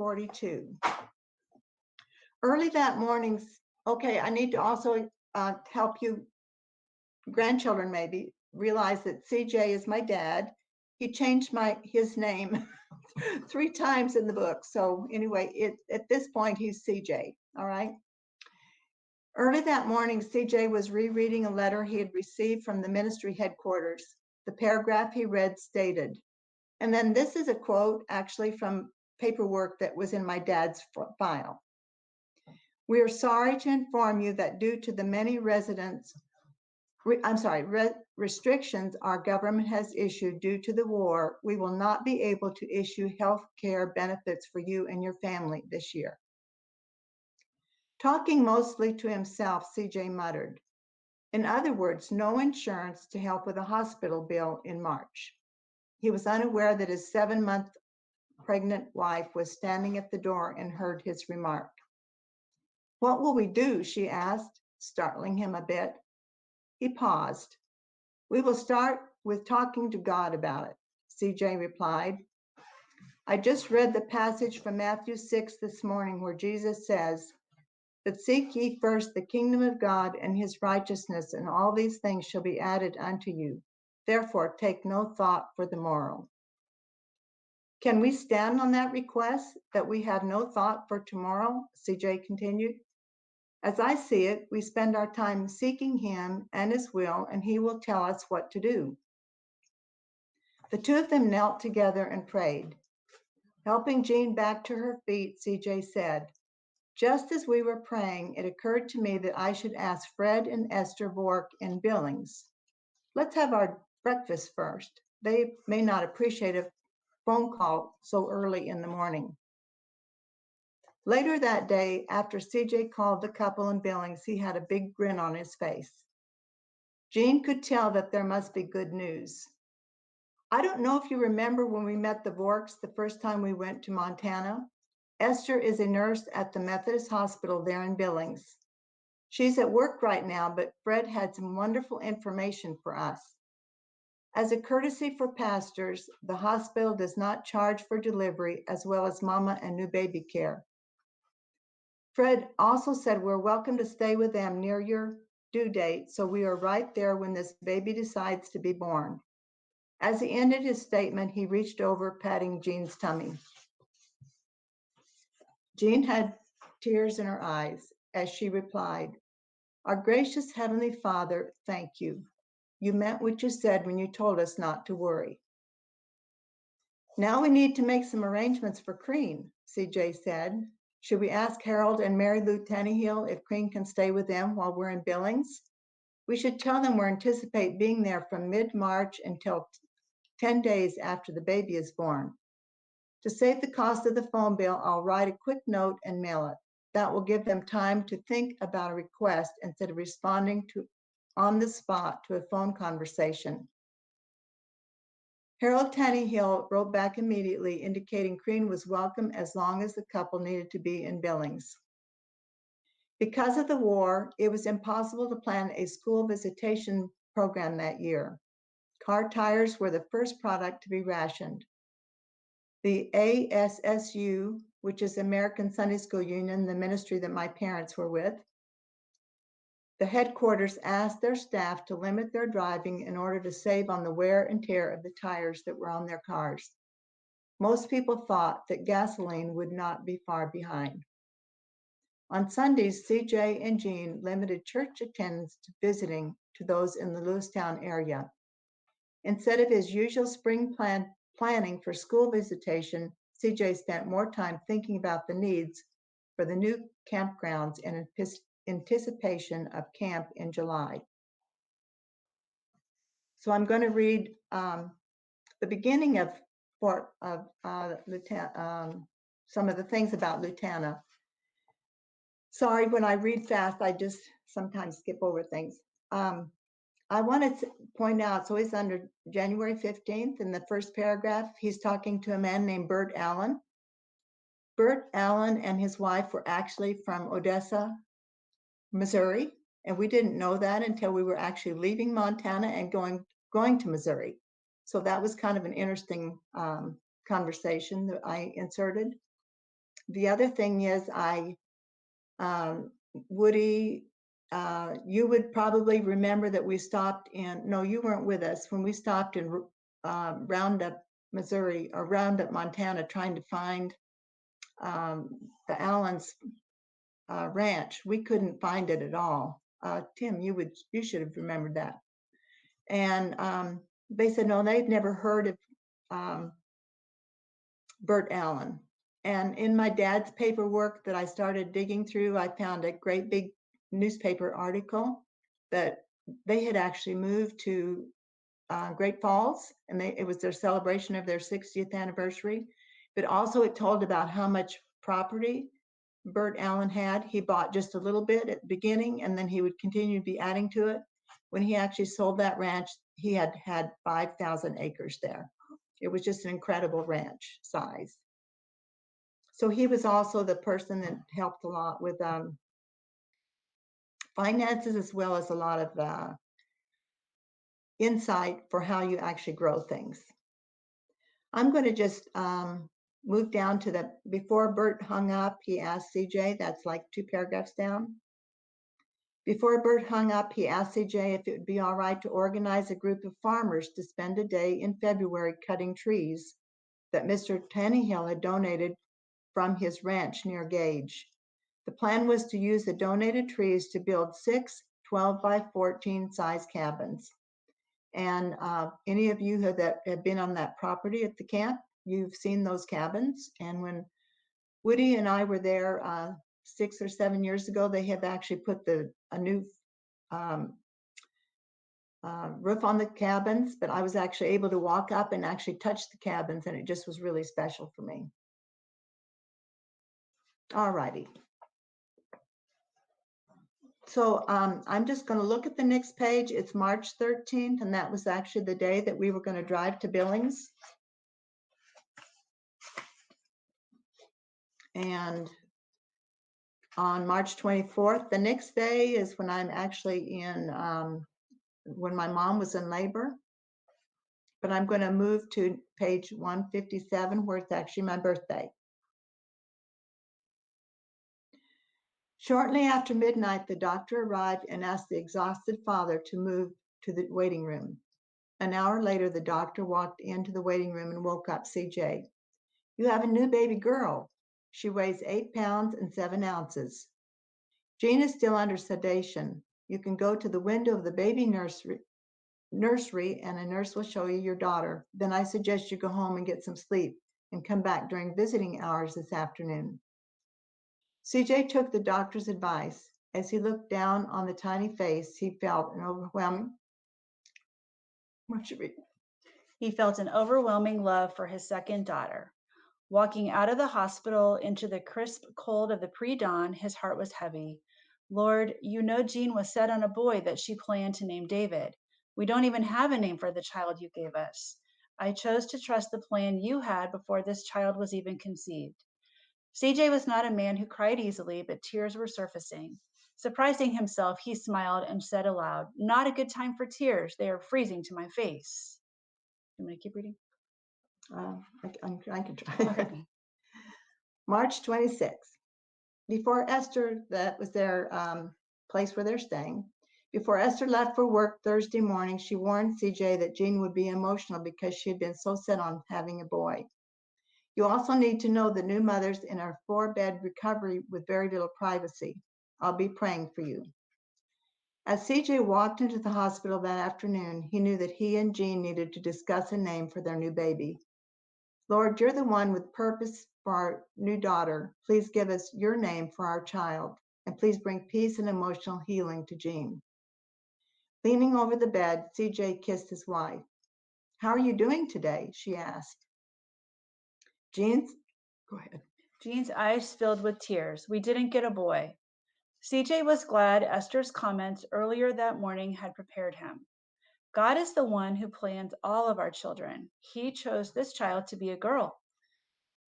42. Early that morning, okay, I need to also help you grandchildren maybe realize that CJ is my dad. He changed his name 3 times in the book. So anyway, at this point, he's CJ, all right? Early that morning, CJ was rereading a letter he had received from the ministry headquarters. The paragraph he read stated, and then this is a quote actually from paperwork that was in my dad's file. We are sorry to inform you that due to the many restrictions our government has issued due to the war, we will not be able to issue health care benefits for you and your family this year. Talking mostly to himself, CJ muttered, in other words, no insurance to help with a hospital bill in March. He was unaware that his 7-month pregnant wife was standing at the door and heard his remark. What will we do? She asked, startling him a bit. He paused. We will start with talking to God about it, CJ replied. I just read the passage from Matthew 6 this morning where Jesus says, but seek ye first the kingdom of God and his righteousness, and all these things shall be added unto you. Therefore, take no thought for the morrow. Can we stand on that request that we have no thought for tomorrow? CJ continued. As I see it, we spend our time seeking him and his will, and he will tell us what to do. The two of them knelt together and prayed. Helping Jean back to her feet, CJ said, just as we were praying, it occurred to me that I should ask Fred and Esther Bork in Billings. Let's have our breakfast first. They may not appreciate a phone call so early in the morning. Later that day, after CJ called the couple in Billings, he had a big grin on his face. Jean could tell that there must be good news. I don't know if you remember when we met the Borks the first time we went to Montana. Esther is a nurse at the Methodist Hospital there in Billings. She's at work right now, but Fred had some wonderful information for us. As a courtesy for pastors, the hospital does not charge for delivery as well as mama and new baby care. Fred also said we're welcome to stay with them near your due date, so we are right there when this baby decides to be born. As he ended his statement, he reached over, patting Jean's tummy. Jean had tears in her eyes as she replied, our gracious Heavenly Father, thank you. You meant what you said when you told us not to worry. Now we need to make some arrangements for Crean, CJ said. Should we ask Harold and Mary Lou Tannehill if Crean can stay with them while we're in Billings? We should tell them we anticipate being there from mid-March until 10 days after the baby is born. To save the cost of the phone bill, I'll write a quick note and mail it. That will give them time to think about a request instead of responding on the spot to a phone conversation. Harold Tannehill wrote back immediately, indicating Crean was welcome as long as the couple needed to be in Billings. Because of the war, it was impossible to plan a school visitation program that year. Car tires were the first product to be rationed. The ASSU, which is American Sunday School Union, the ministry that my parents were with, the headquarters asked their staff to limit their driving in order to save on the wear and tear of the tires that were on their cars. Most people thought that gasoline would not be far behind. On Sundays, CJ and Jean limited church attendance to visiting to those in the Lewistown area. Instead of his usual spring planning for school visitation, CJ spent more time thinking about the needs for the new campgrounds in anticipation of camp in July. So I'm going to read the beginning of some of the things about Lutana. Sorry, when I read fast, I just sometimes skip over things. I want to point out, so he's under January 15th in the first paragraph, he's talking to a man named Bert Allen. Bert Allen and his wife were actually from Odessa, Missouri, and we didn't know that until we were actually leaving Montana and going to Missouri. So that was kind of an interesting conversation that I inserted. The other thing is Woody, you would probably remember that we stopped in, no, you weren't with us, when we stopped in Roundup, Missouri, or Roundup, Montana, trying to find the Allen's ranch. We couldn't find it at all. Tim, you should have remembered that. And they said, no, they'd never heard of Bert Allen. And in my dad's paperwork that I started digging through, I found a great big newspaper article that they had actually moved to Great Falls, and it was their celebration of their 60th anniversary. But also it told about how much property Bert Allen had. He bought just a little bit at the beginning, and then he would continue to be adding to it. When he actually sold that ranch, he had 5,000 acres there. It was just an incredible ranch size. So he was also the person that helped a lot with finances, as well as a lot of insight for how you actually grow things. I'm going to just move down to before Bert hung up, he asked CJ, that's like 2 paragraphs down. Before Bert hung up, he asked CJ if it would be all right to organize a group of farmers to spend a day in February cutting trees that Mr. Tannehill had donated from his ranch near Gage. The plan was to use the donated trees to build 6 12 by 14 size cabins. And any of you that have been on that property at the camp, you've seen those cabins. And when Woody and I were there 6 or 7 years ago, they have actually put a new roof on the cabins, but I was actually able to walk up and actually touch the cabins, and it just was really special for me. All righty. So I'm just going to look at the next page. It's March 13th, and that was actually the day that we were going to drive to Billings. And on March 24th, the next day is when I'm actually when my mom was in labor. But I'm going to move to page 157, where it's actually my birthday. Shortly after midnight, the doctor arrived and asked the exhausted father to move to the waiting room. An hour later, the doctor walked into the waiting room and woke up CJ. You have a new baby girl. She weighs 8 pounds and 7 ounces. Jean is still under sedation. You can go to the window of the baby nursery and a nurse will show you your daughter. Then I suggest you go home and get some sleep and come back during visiting hours this afternoon. CJ took the doctor's advice. As he looked down on the tiny face, he felt an overwhelming He felt an overwhelming love for his second daughter. Walking out of the hospital into the crisp cold of the pre-dawn, his heart was heavy. Lord, you know Jean was set on a boy that she planned to name David. We don't even have a name for the child you gave us. I chose to trust the plan you had before this child was even conceived. CJ was not a man who cried easily, but tears were surfacing. Surprising himself, he smiled and said aloud, "Not a good time for tears. They are freezing to my face." I'm going to keep reading. I can try. Okay. March 26th. Before Esther, that was their place where they're staying. Before Esther left for work Thursday morning, she warned CJ that Jean would be emotional because she had been so set on having a boy. You also need to know the new mother's in our 4-bed recovery with very little privacy. I'll be praying for you. As CJ walked into the hospital that afternoon, he knew that he and Jean needed to discuss a name for their new baby. Lord, you're the one with purpose for our new daughter. Please give us your name for our child, and please bring peace and emotional healing to Jean. Leaning over the bed, CJ kissed his wife. How are you doing today? She asked. Go ahead. Jean's eyes filled with tears. We didn't get a boy. CJ was glad Esther's comments earlier that morning had prepared him. God is the one who plans all of our children. He chose this child to be a girl.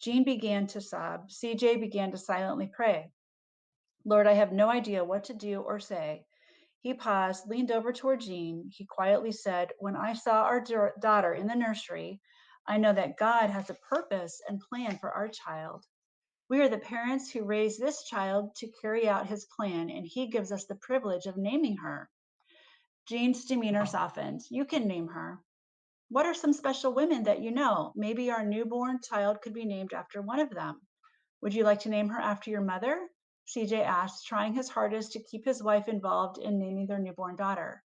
Jean began to sob. CJ began to silently pray. Lord, I have no idea what to do or say. He paused, leaned over toward Jean. He quietly said, when I saw our daughter in the nursery, I know that God has a purpose and plan for our child. We are the parents who raised this child to carry out his plan, and he gives us the privilege of naming her. Jean's demeanor softened. You can name her. What are some special women that you know? Maybe our newborn child could be named after one of them. Would you like to name her after your mother? CJ asked, trying his hardest to keep his wife involved in naming their newborn daughter.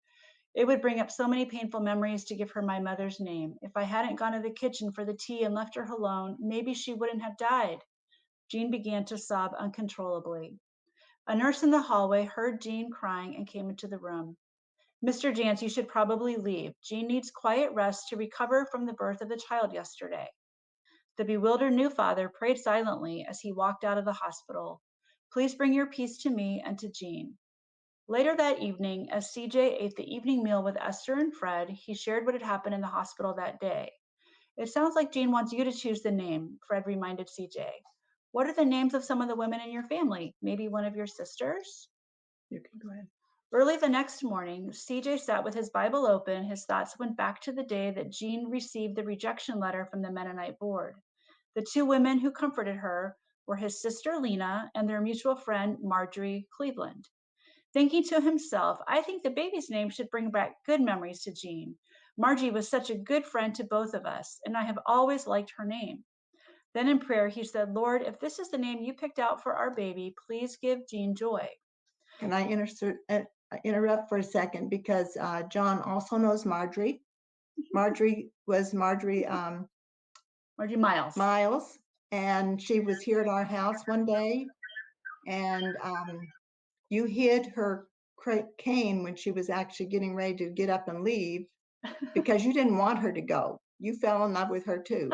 It would bring up so many painful memories to give her my mother's name. If I hadn't gone to the kitchen for the tea and left her alone, maybe she wouldn't have died. Jean began to sob uncontrollably. A nurse in the hallway heard Jean crying and came into the room. Mr. Jantz, you should probably leave. Jean needs quiet rest to recover from the birth of the child yesterday. The bewildered new father prayed silently as he walked out of the hospital. Please bring your peace to me and to Jean. Later that evening, as CJ ate the evening meal with Esther and Fred, he shared what had happened in the hospital that day. It sounds like Jean wants you to choose the name, Fred reminded CJ. What are the names of some of the women in your family? Maybe one of your sisters? You can go ahead. Early the next morning, CJ sat with his Bible open. His thoughts went back to the day that Jean received the rejection letter from the Mennonite board. The two women who comforted her were his sister Lena and their mutual friend Marjorie Cleveland. Thinking to himself, I think the baby's name should bring back good memories to Jean. Margie was such a good friend to both of us, and I have always liked her name. Then in prayer, he said, Lord, if this is the name you picked out for our baby, please give Jean joy. Can I interrupt for a second? Because John also knows Marjorie. Marjorie was Marjorie Margie Miles. Miles, and she was here at our house one day, and you hid her cane when she was actually getting ready to get up and leave because you didn't want her to go. You fell in love with her too.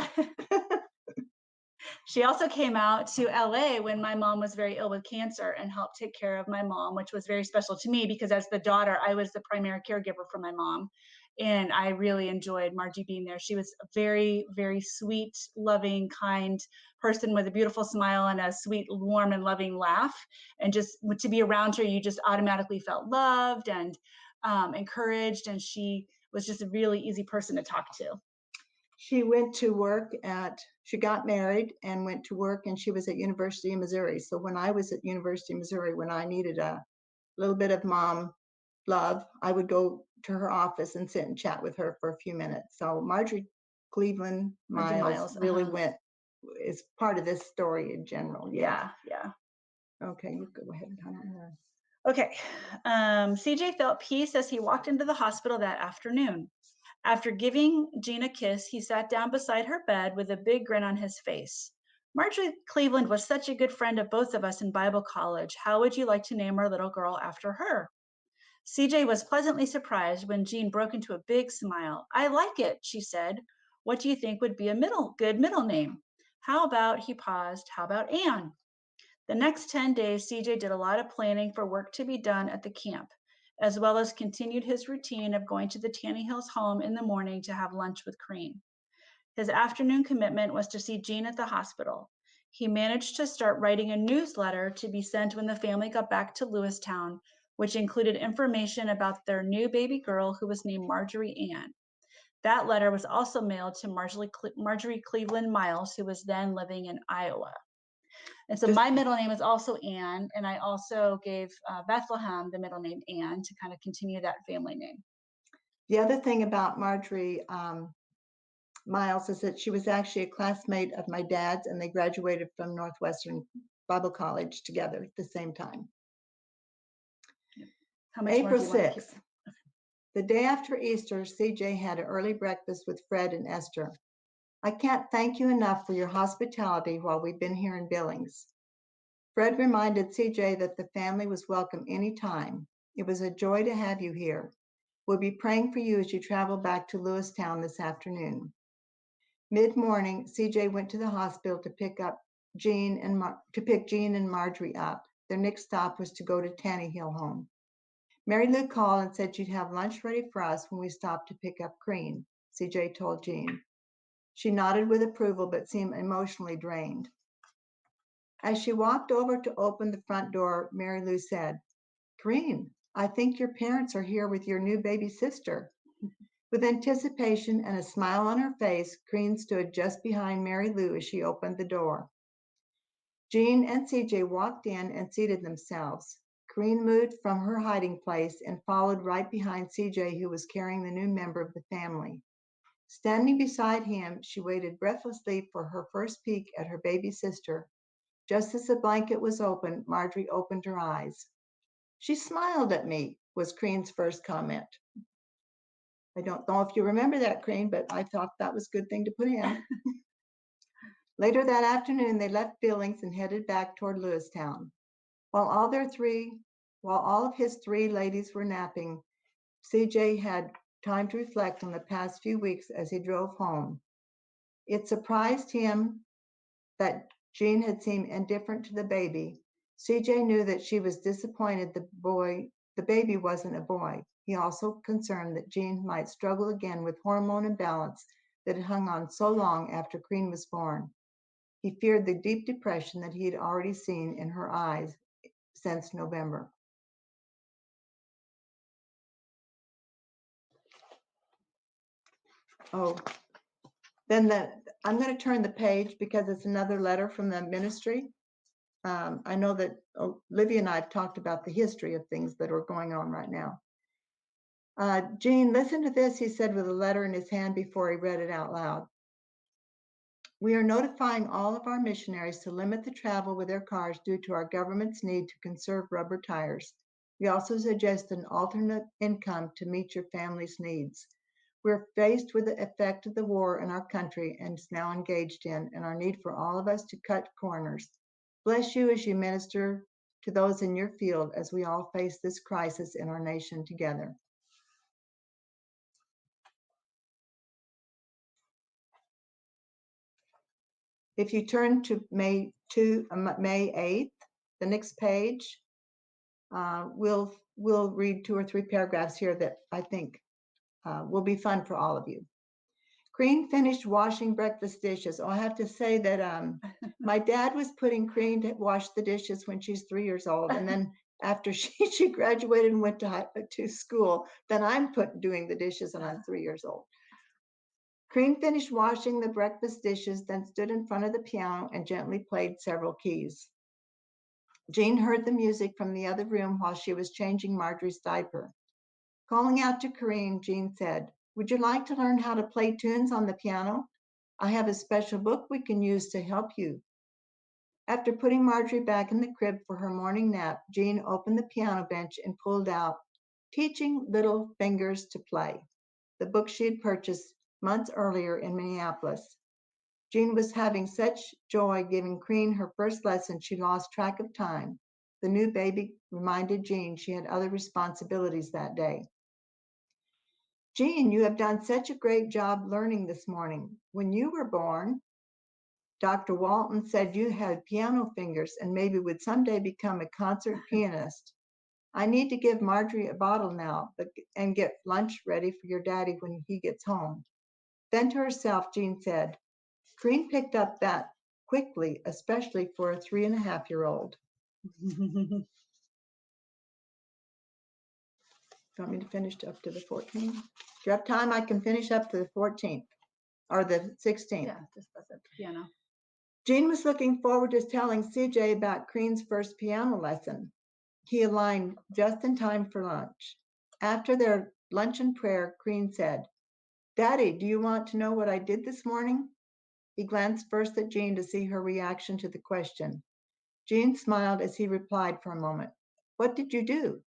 She also came out to LA when my mom was very ill with cancer and helped take care of my mom, which was very special to me because as the daughter, I was the primary caregiver for my mom. And I really enjoyed Margie being there. She was a very, very sweet, loving, kind person with a beautiful smile and a sweet, warm, and loving laugh. And just to be around her, you just automatically felt loved and encouraged. And she was just a really easy person to talk to. She went to work she got married and went to work, and she was at University of Missouri. So when I was at University of Missouri, when I needed a little bit of mom love, I would go to her office and sit and chat with her for a few minutes. So Marjorie Cleveland Miles really went, is part of this story in general. Yeah. Okay, you go ahead. Okay. CJ felt peace as he walked into the hospital that afternoon. After giving Jean a kiss, he sat down beside her bed with a big grin on his face. Marjorie Cleveland was such a good friend of both of us in Bible college. How would you like to name our little girl after her? CJ was pleasantly surprised when Jean broke into a big smile. I like it, she said. What do you think would be a good middle name? How about, he paused, how about Anne? The next 10 days, CJ did a lot of planning for work to be done at the camp, as well as continued his routine of going to the Tanny Hills home in the morning to have lunch with Crean. His afternoon commitment was to see Jean at the hospital. He managed to start writing a newsletter to be sent when the family got back to Lewistown, which included information about their new baby girl who was named Marjorie Ann. That letter was also mailed to Marjorie Cleveland Miles, who was then living in Iowa. And so my middle name is also Ann, and I also gave Bethlehem the middle name Ann to kind of continue that family name. The other thing about Marjorie Miles is that she was actually a classmate of my dad's, and they graduated from Northwestern Bible College together at the same time. April 6th. The day after Easter, CJ had an early breakfast with Fred and Esther. I can't thank you enough for your hospitality while we've been here in Billings. Fred reminded CJ that the family was welcome anytime. It was a joy to have you here. We'll be praying for you as you travel back to Lewistown this afternoon. Mid-morning, CJ went to the hospital to pick Jean and Marjorie up. Their next stop was to go to Tanny Hill home. Mary Lou called and said she'd have lunch ready for us when we stopped to pick up Crean, CJ told Jean. She nodded with approval, but seemed emotionally drained. As she walked over to open the front door, Mary Lou said, Crean, I think your parents are here with your new baby sister. With anticipation and a smile on her face, Crean stood just behind Mary Lou as she opened the door. Jean and CJ walked in and seated themselves. Corinne moved from her hiding place and followed right behind CJ, who was carrying the new member of the family. Standing beside him, she waited breathlessly for her first peek at her baby sister. Just as the blanket was opened, Marjorie opened her eyes. "She smiled at me," was Corinne's first comment. I don't know if you remember that, Corinne, but I thought that was a good thing to put in. Later that afternoon, they left Billings and headed back toward Lewistown. While all of his three ladies were napping, CJ had time to reflect on the past few weeks as he drove home. It surprised him that Jean had seemed indifferent to the baby. CJ knew that she was disappointed the baby wasn't a boy. He also concerned that Jean might struggle again with hormone imbalance that had hung on so long after Corinne was born. He feared the deep depression that he had already seen in her eyes since November. Oh, then I'm going to turn the page because it's another letter from the ministry. I know that Olivia and I have talked about the history of things that are going on right now. Jean, listen to this, he said with a letter in his hand before he read it out loud. "We are notifying all of our missionaries to limit the travel with their cars due to our government's need to conserve rubber tires. We also suggest an alternate income to meet your family's needs. We're faced with the effect of the war in our country and is now engaged in, and our need for all of us to cut corners. Bless you as you minister to those in your field as we all face this crisis in our nation together." If you turn to May 8th, the next page, we'll read 2 or 3 paragraphs here that I think will be fun for all of you. Corinne finished washing breakfast dishes. Oh, I have to say that my dad was putting Corinne to wash the dishes when she's 3 years old, and then after she graduated and went to school, then I'm doing the dishes and I'm 3 years old. Corinne finished washing the breakfast dishes, then stood in front of the piano and gently played several keys. Jean heard the music from the other room while she was changing Marjorie's diaper. Calling out to Corinne, Jean said, "Would you like to learn how to play tunes on the piano? I have a special book we can use to help you." After putting Marjorie back in the crib for her morning nap, Jean opened the piano bench and pulled out Teaching Little Fingers to Play, the book she had purchased months earlier in Minneapolis. Jean was having such joy giving Corinne her first lesson, she lost track of time. The new baby reminded Jean she had other responsibilities that day. "Jean, you have done such a great job learning this morning. When you were born, Dr. Walton said you had piano fingers and maybe would someday become a concert pianist. I need to give Marjorie a bottle now and get lunch ready for your daddy when he gets home." Then to herself, Jean said, "Corinne picked up that quickly, especially for a 3.5-year-old. Do you want me to finish up to the 14th? Do you have time? I can finish up to the 14th or the 16th. Yeah, just at the piano. Jean was looking forward to telling CJ about Corinne's first piano lesson. He aligned just in time for lunch. After their luncheon prayer, Corinne said, "Daddy, do you want to know what I did this morning?" He glanced first at Jean to see her reaction to the question. Jean smiled as he replied for a moment. "What did you do?"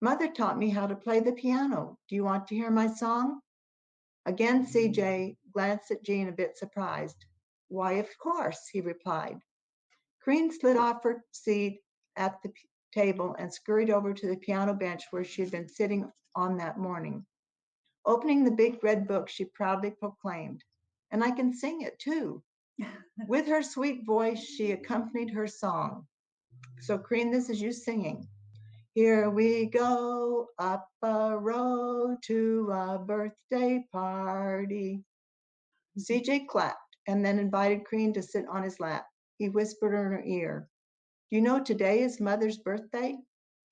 "Mother taught me how to play the piano. Do you want to hear my song?" Again, CJ glanced at Jean a bit surprised. "Why, of course," he replied. Corinne slid off her seat at the table and scurried over to the piano bench where she had been sitting on that morning. Opening the big red book, she proudly proclaimed, "And I can sing it too." With her sweet voice, she accompanied her song. So, Corinne, this is you singing. "Here we go up a road to a birthday party." CJ clapped and then invited Corinne to sit on his lap. He whispered in her ear, "Do you know today is Mother's birthday?"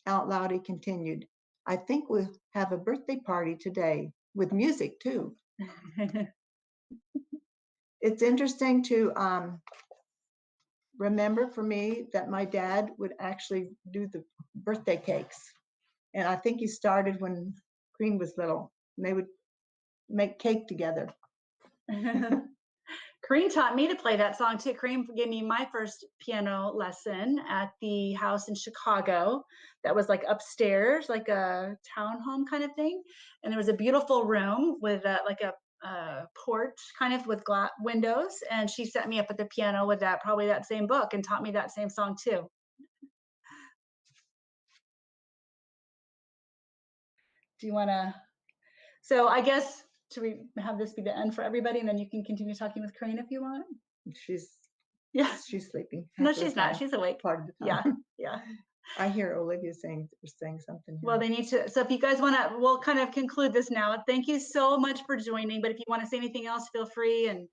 Out loud, he continued, "I think we'll have a birthday party today with music too." It's interesting to remember for me that my dad would actually do the birthday cakes. And I think he started when Green was little. And they would make cake together. Kareem taught me to play that song too. Kareem gave me my first piano lesson at the house in Chicago that was like upstairs, like a townhome kind of thing. And there was a beautiful room with like a porch kind of with glass windows. And she set me up at the piano with that, probably that same book, and taught me that same song too. Do you want to? So I guess, should we have this be the end for everybody, and then you can continue talking with Corinne if you want? She's sleeping. No, half the she's not. time, She's awake. part of the Yeah, time. yeah. I hear Olivia saying something. Well, they need to. So if you guys want to, we'll kind of conclude this now. Thank you so much for joining. But if you want to say anything else, feel free. And